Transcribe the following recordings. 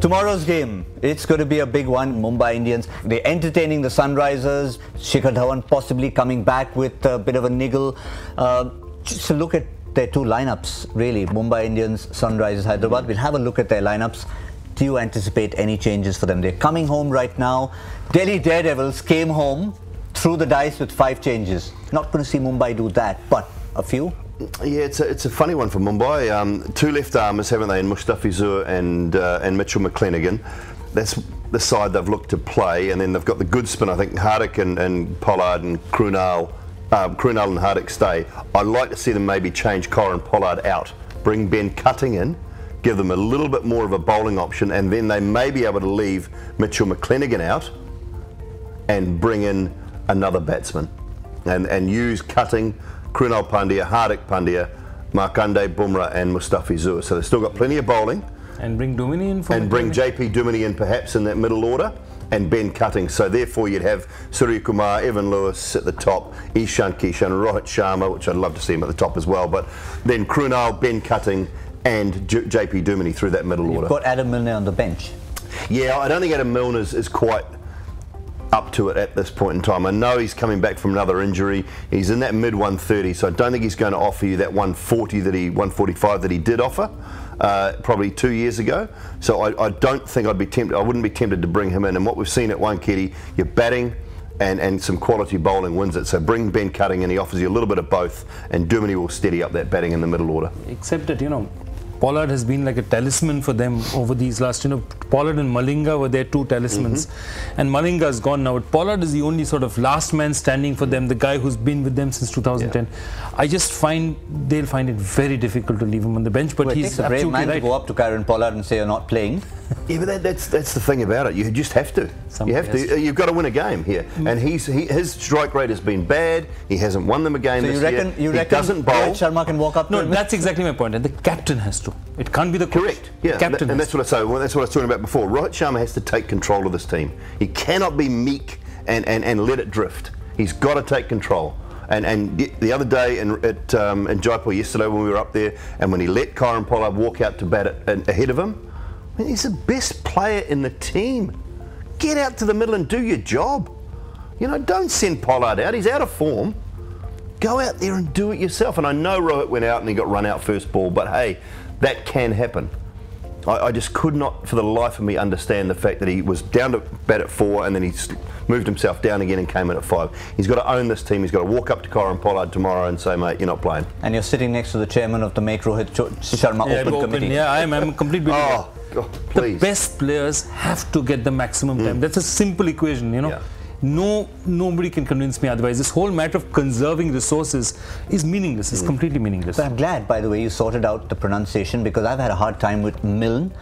Tomorrow's game, it's going to be a big one. Mumbai Indians, they're entertaining the Sunrisers. Shikhar Dhawan possibly coming back with a bit of a niggle. Just a look at their two lineups, really. Mumbai Indians, Sunrisers, Hyderabad. We'll have a look at their lineups. Do you anticipate any changes for them? They're coming home right now. Delhi Daredevils came home, threw the dice with 5 changes. Not going to see Mumbai do that, but a few. Yeah, it's a funny one for Mumbai. 2 left armers, haven't they, in Mustafizur and Mitchell McClenaghan. That's the side they've looked to play, and then they've got the good spin. I think Hardik and Pollard and Krunal and Hardik stay. I'd like to see them maybe change Corin Pollard out, bring Ben Cutting in, give them a little bit more of a bowling option, and then they may be able to leave Mitchell McClenaghan out and bring in another batsman and use Cutting, Krunal Pandya, Hardik Pandya, Markandeya, Bumrah and Mustafizur. So they've still got plenty of bowling. And bring Dumini in for and bring JP Dumini in perhaps in that middle order, and Ben Cutting. So therefore you'd have Surya Kumar, Evan Lewis at the top, Ishan Kishan, Rohit Sharma, which I'd love to see him at the top as well, but then Krunal, Ben Cutting and JP Dumini through that middle order. You've got Adam Milne on the bench. Yeah, I don't think Adam Milne is quite up to it at this point in time. I know he's coming back from another injury. He's in that mid 130, so I don't think he's going to offer you that 145 that he did offer probably 2 years ago. So I don't think I'd be tempted. I wouldn't be tempted to bring him in. And what we've seen at Wankhede, you're batting and some quality bowling wins it. So bring Ben Cutting in. He offers you a little bit of both, and Dumini will steady up that batting in the middle order. Except that, you know, Pollard has been like a talisman for them over these last, Pollard and Malinga were their 2 talismans, and Malinga is gone now. But Pollard is the only sort of last man standing for them, the guy who's been with them since 2010. Yeah. I just find they'll find it very difficult to leave him on the bench, but he's absolutely brave man right. To go up to Kieron Pollard and say you're not playing. Yeah, but that's the thing about it. You just have to. You have to. You've got to win a game here. And his strike rate has been bad. He hasn't won them a game this year. You reckon doesn't bowl. Rohit Sharma can walk up to him? No, that's exactly my point. And the captain has to. It can't be the coach. Correct. Yeah, captain and that's what I say. Well, that's what I was talking about before. Rohit Sharma has to take control of this team. He cannot be meek and let it drift. He's got to take control. And the other day in Jaipur yesterday when we were up there, and when he let Corin Pollard walk out to bat ahead of him, I mean, he's the best player in the team. Get out to the middle and do your job. You know, don't send Pollard out. He's out of form. Go out there and do it yourself. And I know Rohit went out and he got run out first ball, but hey, that can happen. I just could not for the life of me understand the fact that he was down to bat at 4 and then he moved himself down again and came in at 5. He's got to own this team. He's got to walk up to Corin Pollard tomorrow and say, mate, you're not playing. And you're sitting next to the chairman of the Make Rohit Sharma Open Committee. Yeah, I'm a complete believer. Oh, God, please. The best players have to get the maximum time. That's a simple equation, Yeah. Nobody can convince me otherwise. This whole matter of conserving resources is meaningless. It's completely meaningless. But I'm glad, by the way, you sorted out the pronunciation, because I've had a hard time with Milne,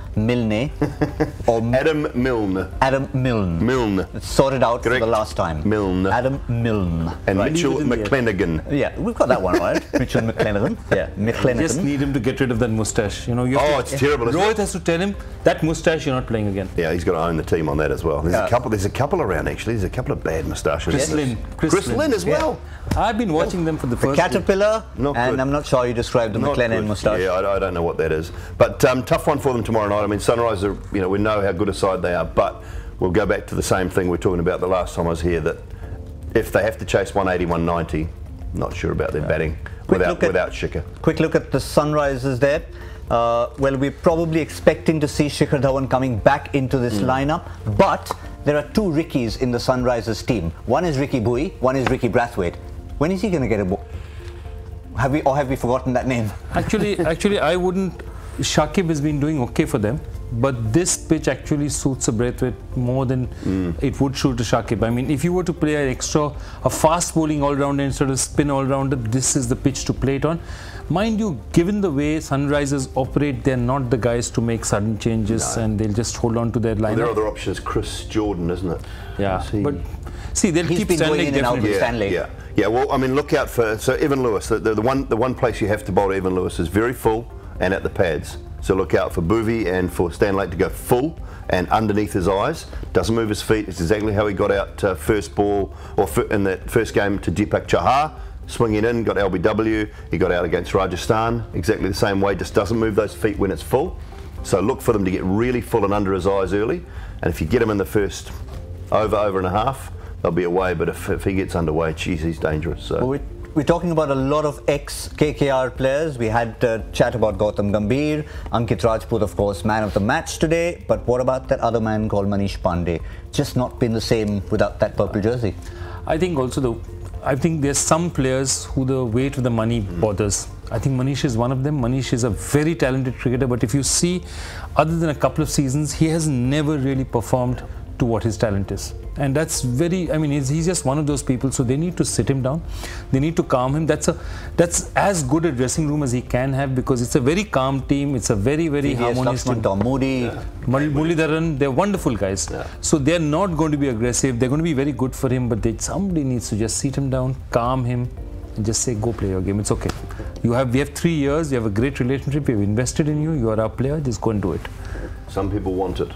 or Adam Milne. Adam Milne. Milne. It's sorted out Correct. for the last time. Milne. Adam Milne. And right. Mitchell McClenaghan. Yeah, we've got that one right. Mitchell McClenaghan. Yeah, McClenaghan. Just need him to get rid of that moustache. It's terrible. Rohit has to tell him that moustache you're not playing again. Yeah, he's got to own the team on that as well. There's a couple around actually. There's a couple of bad moustaches. Chris Lynn as well. I've been watching them for the first Caterpillar, and good. I'm not sure you described the McClenaghan moustache. Yeah, I don't know what that is. But tough one for them tomorrow night. I mean, Sunrise are, we know how good a side they are, but we'll go back to the same thing we were talking about the last time I was here, that if they have to chase 180, 190, not sure about their batting without Shikhar. Quick look at the Sunrisers there. Well, we're probably expecting to see Shikhar Dhawan coming back into this lineup, but there are 2 Rickies in the Sunrisers team. One is Ricky Bui, one is Ricky Brathwaite. When is he going to get a ball? Have we forgotten that name? Actually, I wouldn't. Shakib has been doing okay for them, but this pitch actually suits a Brathwaite more than it would suit a Shakib. I mean, if you were to play a fast bowling all-rounder instead of spin all-rounder, this is the pitch to play it on. Mind you, given the way Sunrisers operate, they're not the guys to make sudden changes, and they'll just hold on to their lineup. Their other option is Chris Jordan, isn't it? Yeah, but see, they'll keep Stanley definitely. Yeah. Well, I mean, look out for Evan Lewis. The one place you have to bowl to Evan Lewis is very full and at the pads. So look out for Bhuvi and for Stanley to go full and underneath his eyes. Doesn't move his feet. It's exactly how he got out first ball in that first game to Deepak Chahar. Swinging in, got LBW, he got out against Rajasthan, exactly the same way, just doesn't move those feet when it's full. So look for them to get really full and under his eyes early, and if you get him in the first over and a half, they'll be away. But if he gets underway, geez, he's dangerous. So. Well, we're talking about a lot of ex-KKR players. We had chat about Gautam Gambhir, Ankit Rajput, of course, man of the match today. But what about that other man called Manish Pandey? Just not been the same without that purple jersey. I think also I think there's some players who the weight of the money bothers. I think Manish is one of them. Manish is a very talented cricketer, but if you see, other than a couple of seasons, he has never really performed to what his talent is. And that's very, I mean, he's just one of those people, so they need to sit him down. They need to calm him. That's as good a dressing room as he can have, because it's a very calm team. It's a very, very harmonious team. Tom Moody. Muralidharan, they're wonderful guys. Yeah. So they're not going to be aggressive. They're going to be very good for him, but somebody needs to just sit him down, calm him, and just say, go play your game. It's okay. We have 3 years. You have a great relationship. We have invested in you. You are our player. Just go and do it. Some people want it.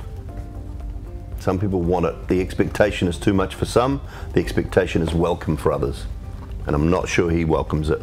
Some people want it. The expectation is too much for some. The expectation is welcome for others. And I'm not sure he welcomes it.